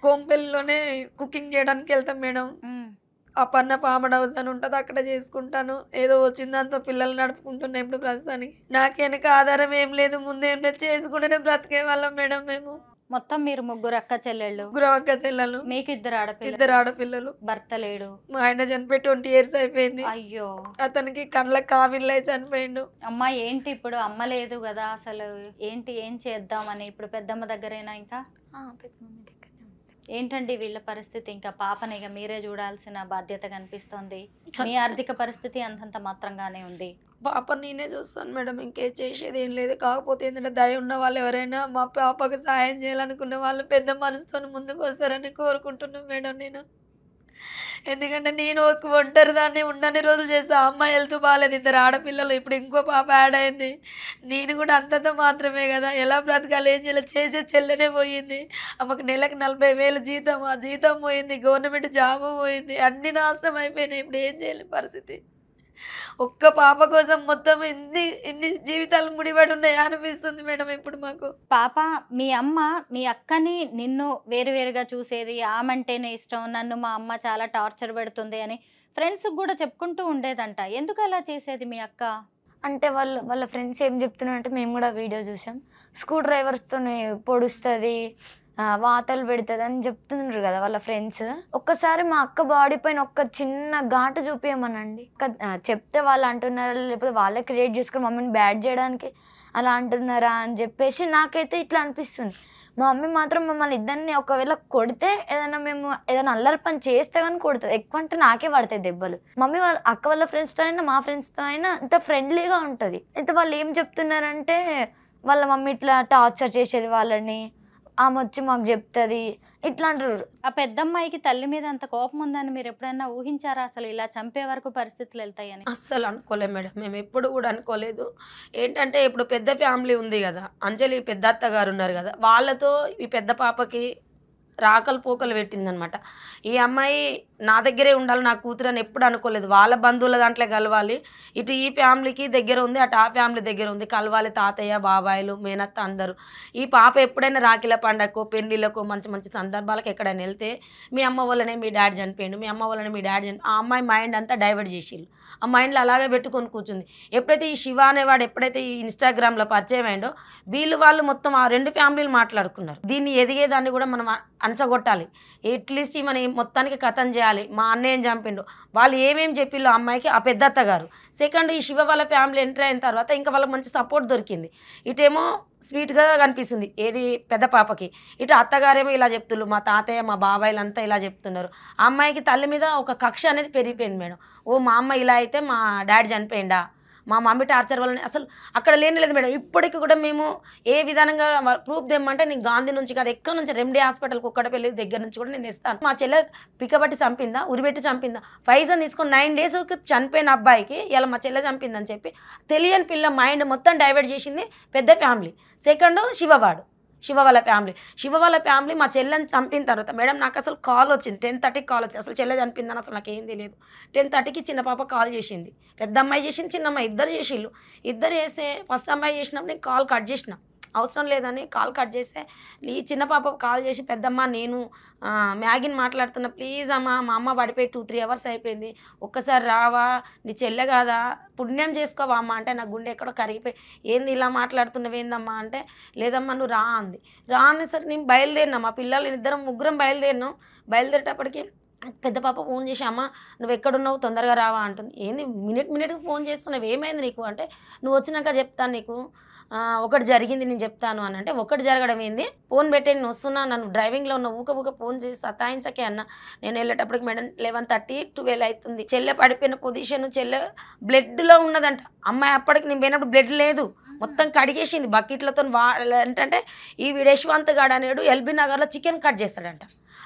కోంపల్లిలోనే కుకింగ్ చేయడానికి వెళ్తాం మేడం. అపర్ణ ఫార్మడ్ హౌస్ అని ఉంటుంది, అక్కడ చేసుకుంటాను. ఏదో వచ్చిన దాంతో పిల్లలు నడుపుకుంటున్నాం ఇప్పుడు ప్రస్తుతానికి. నాకు వెనక ఆధారం ఏం లేదు, ముందేం చేసుకుంటేనే బ్రతికే వాళ్ళం మేడం. మేము మొత్తం మీరు 3 అక్క చెల్లెళ్ళు? 3 అక్క చెల్లెలు. మీకు 2 ఆడపిల్లలు. భర్త లేడు? మా ఆయన చనిపోయి 20 years అయిపోయింది. అయ్యో, అతనికి కళ్ళకి కావిళ్ళై చనిపోయిండు. అమ్మ ఏంటి ఇప్పుడు? అమ్మ లేదు కదా, అసలు ఏంటి, ఏం చేద్దామని? ఇప్పుడు పెద్దమ్మ దగ్గరేనా? ఇంకా ఏంటండి వీళ్ళ పరిస్థితి? ఇంకా పాపని ఇక మీరే చూడాల్సిన బాధ్యత కనిపిస్తోంది. మీ ఆర్థిక పరిస్థితి అంతంత మాత్రంగానే ఉంది. పాప నేనే చూస్తాను మేడం, ఇంకేం చేసేది ఏం లేదు. కాకపోతే ఏంటంటే దయ ఉన్న వాళ్ళు ఎవరైనా మా పాపకు సాయం చేయాలనుకున్న వాళ్ళు పెద్ద మనసుతో ముందుకు వస్తారని కోరుకుంటున్నాను మేడం నేను. ఎందుకంటే నేను ఒక ఒంటరి దాన్ని ఉన్నన్ని రోజులు చేస్తా. అమ్మాయి హెల్త్ బాగాలేదు, 2 ఆడపిల్లలు, ఇప్పుడు ఇంకో పాప యాడ్ అయింది. నేను కూడా అంతంత మాత్రమే కదా, ఎలా బ్రతకాలి, ఏం చేయాలి, చేసే చెల్లెనే పోయింది. ఆమెకు నెలకు 40,000 జీతం, ఆ జీతం పోయింది, గవర్నమెంట్ జాబ్ పోయింది, అన్ని నాశనం అయిపోయినాయి. ఇప్పుడు ఏం చేయలేని పరిస్థితి. ఒక్క పాప కోసం మొత్తం ఎన్ని జీవితాలు ముడిపడి ఉన్నాయి అనిపిస్తుంది మేడం ఇప్పుడు మాకు. పాప, మీ అమ్మ మీ అక్కని నిన్ను వేరువేరుగా చూసేది, ఆమంటేనే ఇష్టం, నన్ను మా అమ్మ చాలా టార్చర్ పెడుతుంది అని ఫ్రెండ్స్కి కూడా చెప్పుకుంటూ ఉండేదంట. ఎందుకు అలా చేసేది మీ అక్క? అంటే వాళ్ళ ఫ్రెండ్స్ ఏం చెప్తున్నారు అంటే, మేము కూడా వీడియో చూసాం, స్క్రూ డ్రైవర్స్తో పొడుస్తుంది, వాతలు పెడుతుంది అని చెప్తున్నారు కదా వాళ్ళ ఫ్రెండ్స్. ఒక్కసారి మా అక్క బాడీ పైన ఒక్క చిన్న ఘాటు చూపించమనండి. చెప్తే వాళ్ళు అంటున్నారా లేకపోతే వాళ్ళే క్రియేట్ చేసుకుని మమ్మీని బ్యాడ్ చేయడానికి అలా అంటున్నారా అని చెప్పేసి నాకైతే ఇట్లా అనిపిస్తుంది. మా మమ్మీ మాత్రం మమ్మల్ని ఇద్దరిని ఒకవేళ కొడితే, మేము ఏదైనా అల్లరి పని చేస్తే కానీ కొడుతుంది, ఎక్కువ అంటే నాకే పడతాయి దెబ్బలు. మమ్మీ వాళ్ళ అక్క వాళ్ళ ఫ్రెండ్స్తో అయినా మా ఫ్రెండ్స్తో అయినా ఇంత ఫ్రెండ్లీగా ఉంటుంది. అయితే వాళ్ళు ఏం చెప్తున్నారంటే, వాళ్ళ మమ్మీ ఇట్లా టార్చర్ చేసేది వాళ్ళని, ఆమె వచ్చి మాకు చెప్తుంది ఇట్లా అంటారు. ఆ పెద్దమ్మాయికి తల్లి మీద అంత కోపం ఉందని మీరు ఎప్పుడైనా ఊహించారా? అసలు ఇలా చంపే వరకు పరిస్థితులు వెళ్తాయని అస్సలు అనుకోలేదు మేడం. మేము ఎప్పుడు కూడా అనుకోలేదు. ఏంటంటే ఇప్పుడు పెద్ద ఫ్యామిలీ ఉంది కదా, అంజలి పెద్ద అత్తగారు ఉన్నారు కదా, వాళ్ళతో ఈ పెద్ద పాపకి రాకలు పోకలు పెట్టిందనమాట. ఈ అమ్మాయి నా దగ్గరే ఉండాలి నా కూతురు అని ఎప్పుడు అనుకోలేదు. వాళ్ళ బంధువుల దాంట్లో కలవాలి, ఇటు ఈ ఫ్యామిలీకి దగ్గర ఉంది, అటు ఆ ఫ్యామిలీ దగ్గర ఉంది, కలవాలి తాతయ్య బాబాయిలు మేనత్త అందరూ. ఈ పాప ఎప్పుడైనా రాఖీల పండగకో పెళ్ళిళ్ళకో మంచి మంచి సందర్భాలకు ఎక్కడైనా వెళ్తే మీ అమ్మ వల్లనే మీ డాడీ చనిపోయిండు, మీ అమ్మ వల్లనే మీ డాడీ చనిపోయిండు, ఆ అమ్మాయి మైండ్ అంతా డైవర్ట్ చేసిళ్ళు. ఆ మైండ్లో అలాగే పెట్టుకొని కూర్చుంది. ఎప్పుడైతే ఈ శివ అనేవాడు ఎప్పుడైతే ఈ ఇన్స్టాగ్రామ్లో పరిచయం అయిందో వాళ్ళు మొత్తం ఆ 2 ఫ్యామిలీలు మాట్లాడుకున్నారు. దీన్ని ఎదిగేదాన్ని కూడా మనం అంచగొట్టాలి, అట్లీస్ట్ మన మొత్తానికి కథం చేయాలి, మా అన్నయ్యని చంపిండు, వాళ్ళు ఏమేమి చెప్పిళ్ళు అమ్మాయికి ఆ పెద్దత్త గారు. సెకండ్ ఈ శివ వాళ్ళ ఫ్యామిలీ ఎంటర్ అయిన తర్వాత ఇంకా వాళ్ళకి మంచి సపోర్ట్ దొరికింది. ఇటేమో స్వీట్గా కనిపిస్తుంది ఏది పెద్ద పాపకి, ఇటు అత్తగారేమో ఇలా చెప్తున్నారు, మా తాతయ్య మా బాబాయిలు అంతా ఇలా చెప్తున్నారు. ఆ అమ్మాయికి తల్లి మీద ఒక కక్ష అనేది పెరిగిపోయింది మేడం. ఓ మా అమ్మ ఇలా అయితే మా డాడీ చనిపోయిందా, మా మమ్మీ టార్చర్ వల్ల అసలు అక్కడ లేని లేదు మేడం. ఇప్పటికి కూడా మేము ఏ విధానంగా ప్రూఫ్ తెమ్మంటే నేను గాంధీ నుంచి కాదు ఎక్కడ నుంచి రెమెడీ హాస్పిటల్ కుక్కడపల్లి దగ్గర నుంచి కూడా నేను తెస్తాను. మా చెల్లె పిక్కబట్టి చంపిందా, ఉరిపెట్టి చంపిందా, ఫైజన్ తీసుకొని 9 days చనిపోయిన అబ్బాయికి ఇలా మా చెల్లె చంపిందని చెప్పి తెలియని పిల్ల మైండ్ మొత్తం డైవర్ట్ చేసింది పెద్ద ఫ్యామిలీ. సెకండ్ శివ వాళ్ళ ఫ్యామిలీ మా చెల్లెని చంపిన తర్వాత మేడం నాకు అసలు కాల్ వచ్చింది 10:30కి కాల్ వచ్చింది. అసలు చెల్లె చనిపోయిందని అసలు నాకు ఏం తెలియదు. 10:30కి చిన్న పాప కాల్ చేసింది, పెద్ద అమ్మాయి చేసింది, చిన్న అమ్మాయి ఇద్దరు చేసిళ్ళు. ఇద్దరు చేస్తే ఫస్ట్ అమ్మాయి చేసినప్పుడు నేను కాల్ కట్ చేసిన, అవసరం లేదని కాల్ కట్ చేస్తే ఈ చిన్న పాప కాల్ చేసి పెద్దమ్మ నేను మ్యాగీని మాట్లాడుతున్నా, ప్లీజ్ అమ్మ మా అమ్మ పడిపోయి 2-3 hours అయిపోయింది, ఒక్కసారి రావా, నీ చెల్లె కాదా, పుణ్యం చేసుకోవా అమ్మ అంటే నా గుండె ఎక్కడో కరిగిపోయి ఏంది ఇలా మాట్లాడుతున్నావు ఏందమ్మా అంటే లేదమ్మా నువ్వు రా అంది. రా అనేసరికి నేను బయలుదేరినా, మా పిల్లలు ఇద్దరం ముగ్గురం బయలుదేరినాం. బయలుదేరేటప్పటికి పెద్ద పాప ఫోన్ చేసి అమ్మ నువ్వు ఎక్కడున్నావు తొందరగా రావా అంటుంది. ఏంది మినిట్కి ఫోన్ చేస్తున్నావు ఏమైంది నీకు అంటే నువ్వు వచ్చినాక చెప్తాను నీకు, ఒకటి జరిగింది నేను చెప్తాను అని అంటే ఒకటి జరగడం ఏంది, ఫోన్ పెట్టే నేను వస్తున్నా, నన్ను డ్రైవింగ్లో ఉన్న ఊక ఫోన్ చేసి సతాయించకే అన్న. నేను వెళ్ళేటప్పటికి మేడం 11:30, 12 అవుతుంది. చెల్లె పడిపోయిన పొజిషన్, చెల్లె బ్లడ్లో ఉన్నదంట. అమ్మాయి అప్పటికి నేను పోయినప్పుడు బ్లడ్ లేదు, మొత్తం కడిగేసింది బకెట్లతో. ఏంటంటే ఈ యశ్వంత్ గాడు అనేడు ఎల్బీ నగర్లో చికెన్ కట్ చేస్తాడంట.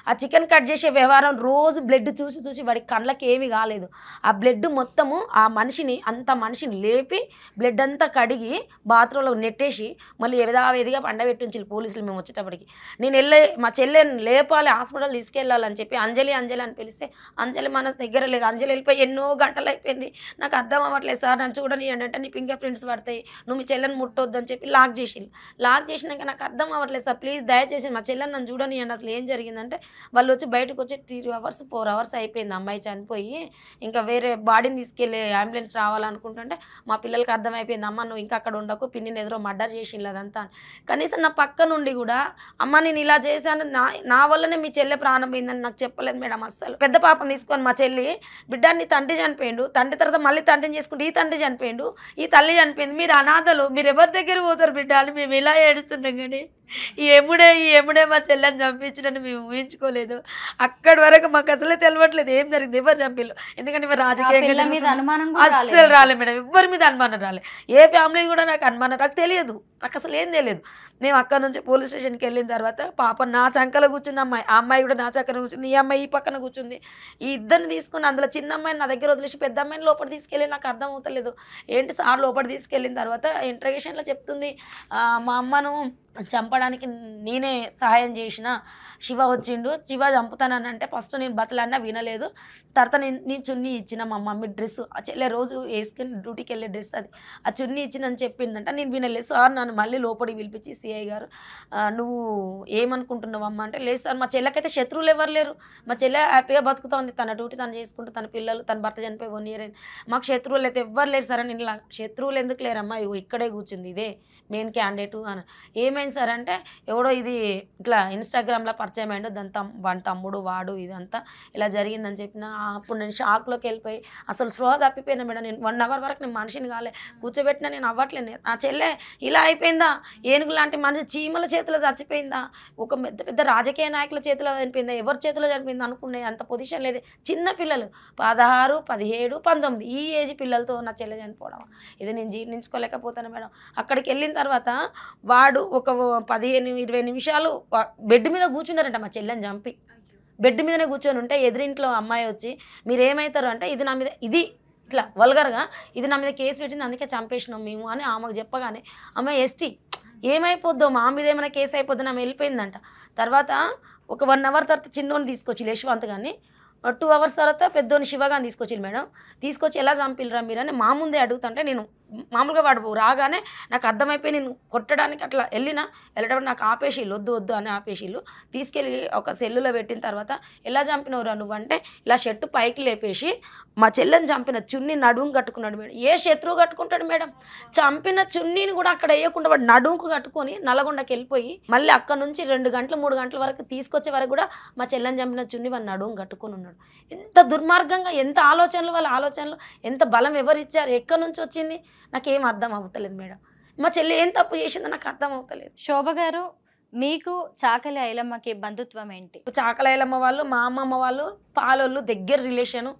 ఆ చికెన్ కట్ చేసే వ్యవహారం రోజు బ్లడ్ చూసి వాడి కళ్ళకి ఏమీ కాలేదు. ఆ బ్లడ్ మొత్తము ఆ మనిషిని లేపి బ్లడ్ అంతా కడిగి బాత్రూంలో నెట్టేసి మళ్ళీ ఎవిధావేదిగా పండబెట్టించి పోలీసులు మేము వచ్చేటప్పటికి. నేను మా చెల్లెని లేపాలి హాస్పిటల్ తీసుకెళ్ళాలని చెప్పి అంజలి అని పిలిస్తే అంజలి మన దగ్గర లేదు. అంజలి వెళ్ళిపోయి ఎన్నో గంటలు అయిపోయింది, నాకు అర్థం అవ్వట్లేదు సార్ నన్ను చూడనియండి అంటే నీ ఫింగర్ ప్రింట్స్ పడతాయి, నువ్వు మీ చెల్లెని ముట్టొద్దని చెప్పి లాక్ చేసినాక నాకు అర్థం అవ్వట్లేదు సార్ ప్లీజ్ దయచేసి మా చెల్లెని నన్ను చూడనియండి. అసలు ఏం జరిగిందంటే వాళ్ళు వచ్చి బయటకు వచ్చి 3 hours 4 hours అయిపోయింది అమ్మాయి చనిపోయి, ఇంకా వేరే బాడీని తీసుకెళ్ళి అంబులెన్స్ రావాలనుకుంటుంటే మా పిల్లలకి అర్థమైపోయింది అమ్మ నువ్వు ఇంకా అక్కడ ఉండకు, పిన్నిని ఎదురో మర్డర్ చేసింది అదంతా. కనీసం నా పక్క నుండి కూడా అమ్మ నేను ఇలా చేశాను నా వల్లనే మీ చెల్లె ప్రాణం పోయిందని నాకు చెప్పలేదు మేడం. అస్సలు పెద్ద పాపను తీసుకొని మా చెల్లి బిడ్డ నీ తండ్రి చనిపోయిండు, తండ్రి తర్వాత మళ్ళీ తండ్రిని చేసుకుంటే ఈ తండ్రి చనిపోయిండు, ఈ తల్లి చనిపోయింది, మీరు అనాథలు, మీరు ఎవరి దగ్గర పోతారు బిడ్డ అని మేము ఇలా ఏడుస్తున్నాం. కానీ ఈ ఎముడే మా చెల్లెని చంపించినని మేము ఊహించుకోలేదు. అక్కడి వరకు మాకు అసలే తెలియట్లేదు ఏం జరిగింది, ఎవరు చంపిల్లు. ఎందుకంటే మేము రాజకీయంగా అస్సలు రాలే మేడం, ఎవరి మీద అనుమానం రాలే, ఏ ఫ్యామిలీ కూడా నాకు అనుమానం నాకు తెలియదు, నాకు అసలు ఏం తెలియదు. మేము అక్కడ నుంచి పోలీస్ స్టేషన్కి వెళ్ళిన తర్వాత పాప నా చంకలో కూర్చుంది అమ్మాయి, ఆ అమ్మాయి కూడా నా చంకన కూర్చుంది, ఈ అమ్మాయి ఈ పక్కన కూర్చుంది. ఈ ఇద్దరిని తీసుకుని అందులో చిన్న అమ్మాయిని నా దగ్గర వదిలేసి పెద్ద అమ్మాయిని లోపల తీసుకెళ్ళి నాకు అర్థం అవుతలేదు ఏంటి సార్. లోపల తీసుకెళ్ళిన తర్వాత ఇంట్రగేషన్లో చెప్తుంది మా అమ్మను చంపడానికి నేనే సహాయం చేసిన, శివ వచ్చిండు, శివ చంపుతానని అంటే ఫస్ట్ నేను బతలన్నా వినలేదు, తర్వాత నేను చున్నీ ఇచ్చిన మా మమ్మీ డ్రెస్ ఆ చెల్లె రోజు వేసుకుని డ్యూటీకి వెళ్ళే డ్రెస్ అది, ఆ చున్నీ ఇచ్చిందని చెప్పిందంట. నేను వినలేదు సార్, నన్ను మళ్ళీ లోపలికి పిలిపించి సిఐ గారు నువ్వు ఏమనుకుంటున్నావు అమ్మ అంటే లేదు సార్ మా చెల్లెకైతే శత్రువులు ఎవరు లేరు, మా చెల్లె హ్యాపీగా బతుకుతోంది, తన డ్యూటీ తను చేసుకుంటూ తన పిల్లలు తన భర్త చనిపోయి 1 year అయింది, మాకు శత్రువులు అయితే ఎవ్వరు లేరు సార్ అని. ఇలా శత్రువులు ఎందుకు లేరమ్మా, ఇక్కడే కూర్చుంది ఇదే మెయిన్ క్యాండిడేటు అని. ఏమైంది సార్ అంటే ఎవడో ఇది ఇట్లా ఇన్స్టాగ్రామ్లో పరిచయం అయ్యిండు, వాడి తమ్ముడు వాడు ఇదంతా ఇలా జరిగిందని చెప్పిన. అప్పుడు నేను షాక్లోకి వెళ్ళిపోయి అసలు స్పృహ తప్పిపోయినా మేడం. నేను 1 hour వరకు నేను మనిషిని కాలే, కూర్చోబెట్టినా నేను అవ్వట్లేదు. నా చెల్లె ఇలా అయిపోయిందా, ఏనుగు లాంటి మనిషి చీమల చేతిలో చచ్చిపోయిందా, ఒక పెద్ద రాజకీయ నాయకుల చేతిలో చనిపోయిందా, ఎవరి చేతిలో చనిపోయిందా అనుకునే అంత పొజిషన్ లేదు. చిన్న పిల్లలు 16, 17, 19 ఈ ఏజ్ పిల్లలతో నా చెల్లె చనిపోవడం ఇది నేను జీర్ణించుకోలేకపోతాను మేడం. అక్కడికి వెళ్ళిన తర్వాత వాడు ఒక 15-20 నిమిషాలు బెడ్ మీద కూర్చున్నారంట మా చెల్లెని చంపి. బెడ్ మీదనే కూర్చొని ఉంటే ఎదురింట్లో అమ్మాయి వచ్చి మీరు ఏమవుతారు అంటే ఇది నా మీద ఇది ఇట్లా వల్గర్గా ఇది నా మీద కేసు పెట్టింది అందుకే చంపేసినాం మేము అని ఆమెకు చెప్పగానే అమ్మాయి ఎస్టీ ఏమైపోద్దో మా మీద ఏమైనా కేసు అయిపోద్దని ఆమె వెళ్ళిపోయిందంట. తర్వాత ఒక 1 అవర్ తర్వాత చిన్నోని తీసుకొచ్చి యశ్వంత్ గారిని 2 అవర్స్ తర్వాత పెద్దోని శివగాని తీసుకొచ్చింది మేడం. తీసుకొచ్చి ఎలా చంపిల్రా మీరు అని మా ముందే అడుగుతుంటే నేను మామూలుగా వాడు రాగానే నాకు అర్థమైపోయి నేను కొట్టడానికి అట్లా వెళ్ళేటప్పుడు నాకు ఆపేసిళ్ళు, వద్దు అని ఆపేసిళ్ళు. తీసుకెళ్ళి ఒక సెల్లులో పెట్టిన తర్వాత ఎలా చంపినవురా నువ్వు అంటే ఇలా షర్టు పైకి లేపేసి మా చెల్లెని చంపిన చున్నీ నడుము కట్టుకున్నాడు మేడం. ఏ శత్రువు కట్టుకుంటాడు మేడం? చంపిన చున్నీని కూడా అక్కడ వేయకుండా వాడు నడుముకు కట్టుకొని నల్గొండకి వెళ్ళిపోయి మళ్ళీ అక్కడ నుంచి 2 గంటలు 3 గంటల వరకు తీసుకొచ్చే వరకు కూడా మా చెల్లెని చంపిన చున్నీ వాడు నడుము కట్టుకొని ఉన్నాడు. ఎంత దుర్మార్గంగా, ఎంత ఆలోచనలు, వాళ్ళ ఆలోచనలు, ఎంత బలం ఎవరిచ్చారు, ఎక్కడి నుంచి వచ్చింది నాకేం అర్థం అవుతలేదు మేడం. మా చెల్లి ఏం తప్పు చేసిందో నాకు అర్థం అవుతలేదు. శోభ గారు, మీకు చాకలి ఐలమ్మకి బంధుత్వం ఏంటి? చాకలి ఐలమ్మ వాళ్ళు మా అమ్మమ్మ వాళ్ళు పాలోళ్ళు, దగ్గర రిలేషను.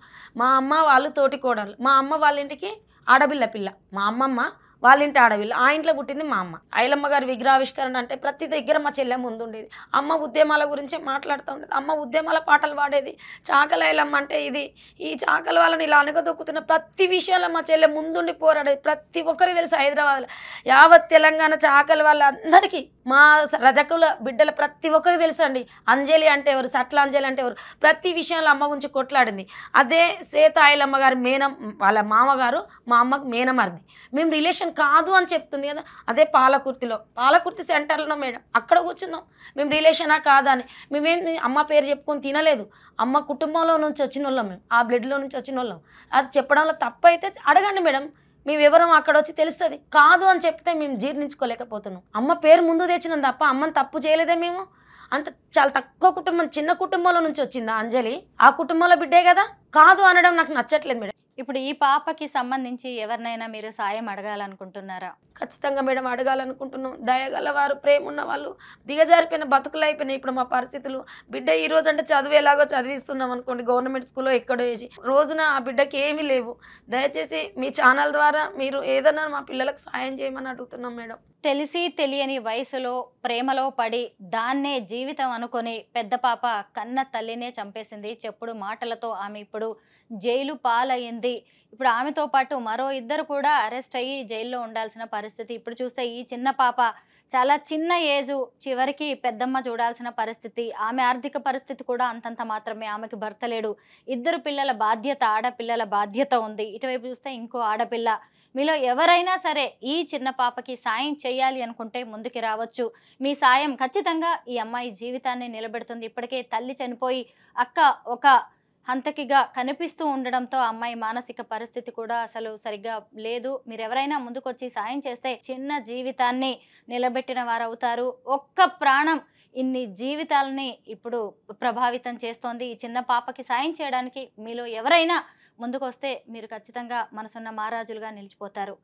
మా అమ్మ వాళ్ళు తోటి కోడలు. మా అమ్మ వాళ్ళ ఇంటికి ఆడపిల్ల పిల్ల, మా అమ్మమ్మ వాళ్ళ ఇంటి ఆడపిల్ల. ఆ ఇంట్లో పుట్టింది మా అమ్మ. ఐలమ్మ గారి విగ్రహావిష్కరణ అంటే ప్రతి దగ్గర మా చెల్లె ముందు ఉండేది. అమ్మ ఉద్యమాల గురించే మాట్లాడుతూ ఉండేది. అమ్మ ఉద్యమాల పాటలు పాడేది. చాకలి ఐలమ్మ అంటే ఇది. ఈ చాకలి వాళ్ళని ఇలా అనగదొక్కుతున్న ప్రతి విషయంలో మా చెల్లె ముందుండి పోరాడేది. ప్రతి ఒక్కరికి తెలుసు హైదరాబాద్లో, యావత్ తెలంగాణ చాకలి వాళ్ళందరికీ, మా రజకుల బిడ్డల ప్రతి ఒక్కరికి తెలుసు అండి. అంజలి అంటే ఎవరు, సట్ల అంజలి అంటే ఎవరు, ప్రతి విషయంలో అమ్మ గురించి కొట్లాడింది. అదే శ్వేత ఐలమ్మ గారి వాళ్ళ మామగారు మా అమ్మకు మేనమర్ది. మేము రిలేషన్ కాదు అని చెప్తుంది కదా. అదే పాలకుర్తి సెంటర్లో మేడం, అక్కడ కూర్చున్నాం. మేము రిలేషనా కాదా అని. మేమేం అమ్మ పేరు చెప్పుకొని తినలేదు. అమ్మ కుటుంబంలో నుంచి వచ్చిన వాళ్ళం, మేము ఆ బ్లడ్లో నుంచి వచ్చిన వాళ్ళం. అది చెప్పడంలో తప్పు అయితే అడగండి మేడం, మేము ఎవరో అక్కడ వచ్చి తెలుస్తుంది. కాదు అని చెప్తే మేము జీర్ణించుకోలేకపోతున్నాం. అమ్మ పేరు ముందు తెచ్చినాం తప్ప అమ్మని తప్పు చేయలేదే మేము. అంత చాలా తక్కువ కుటుంబం, చిన్న కుటుంబంలో నుంచి వచ్చిందా అంజలి? ఆ కుటుంబంలో బిడ్డే కదా. కాదు అనడం నాకు నచ్చట్లేదు మేడం. ఇప్పుడు ఈ పాపకి సంబంధించి ఎవరినైనా మీరు సాయం అడగాలనుకుంటున్నారా? ఖచ్చితంగా మేడం అడగాలనుకుంటున్నాం. దయగల వారు, ప్రేమ ఉన్న వాళ్ళు, దిగజారిపోయిన బతుకులు అయిపోయినాయి ఇప్పుడు మా పరిస్థితులు. బిడ్డ ఈ రోజు అంటే చదివేలాగో చదివిస్తున్నాం అనుకోండి, గవర్నమెంట్ స్కూల్లో ఎక్కడో వేసి, రోజున ఆ బిడ్డకి ఏమీ లేవు. దయచేసి మీ ఛానల్ ద్వారా మీరు ఏదైనా మా పిల్లలకు సాయం చేయమని అడుగుతున్నాం మేడం. తెలిసి తెలియని వయసులో ప్రేమలో పడి దాన్నే జీవితం అనుకొని పెద్ద పాప కన్న తల్లినే చంపేసింది. చెప్పుడు మాటలతో ఆమె ఇప్పుడు జైలు పాలయ్యింది. ఇప్పుడు ఆమెతో పాటు మరో 2 కూడా అరెస్ట్ అయ్యి జైల్లో ఉండాల్సిన పరిస్థితి. ఇప్పుడు చూస్తే ఈ చిన్న పాప చాలా చిన్న ఏజు, చివరికి పెద్దమ్మ చూడాల్సిన పరిస్థితి. ఆమె ఆర్థిక పరిస్థితి కూడా అంతంత మాత్రమే. ఆమెకి భర్త లేడు. 2 పిల్లల బాధ్యత, ఆడపిల్లల బాధ్యత ఉంది. ఇటువైపు చూస్తే ఇంకో ఆడపిల్ల. మీలో ఎవరైనా సరే ఈ చిన్న పాపకి సాయం చేయాలి అనుకుంటే ముందుకి రావచ్చు. మీ సాయం ఖచ్చితంగా ఈ అమ్మాయి జీవితాన్ని నిలబెడుతుంది. ఇప్పటికే తల్లి చనిపోయి అక్క ఒక హంతకిగా కనిపిస్తూ ఉండడంతో అమ్మాయి మానసిక పరిస్థితి కూడా అసలు సరిగ్గా లేదు. మీరు ఎవరైనా ముందుకొచ్చి సాయం చేస్తే చిన్న జీవితాన్ని నిలబెట్టిన వారు అవుతారు. ఒక్క ప్రాణం ఇన్ని జీవితాలని ఇప్పుడు ప్రభావితం చేస్తోంది. ఈ చిన్న పాపకి సాయం చేయడానికి మీలో ఎవరైనా ముందుకొస్తే మీరు ఖచ్చితంగా మనసున్న మహారాజులుగా నిలిచిపోతారు.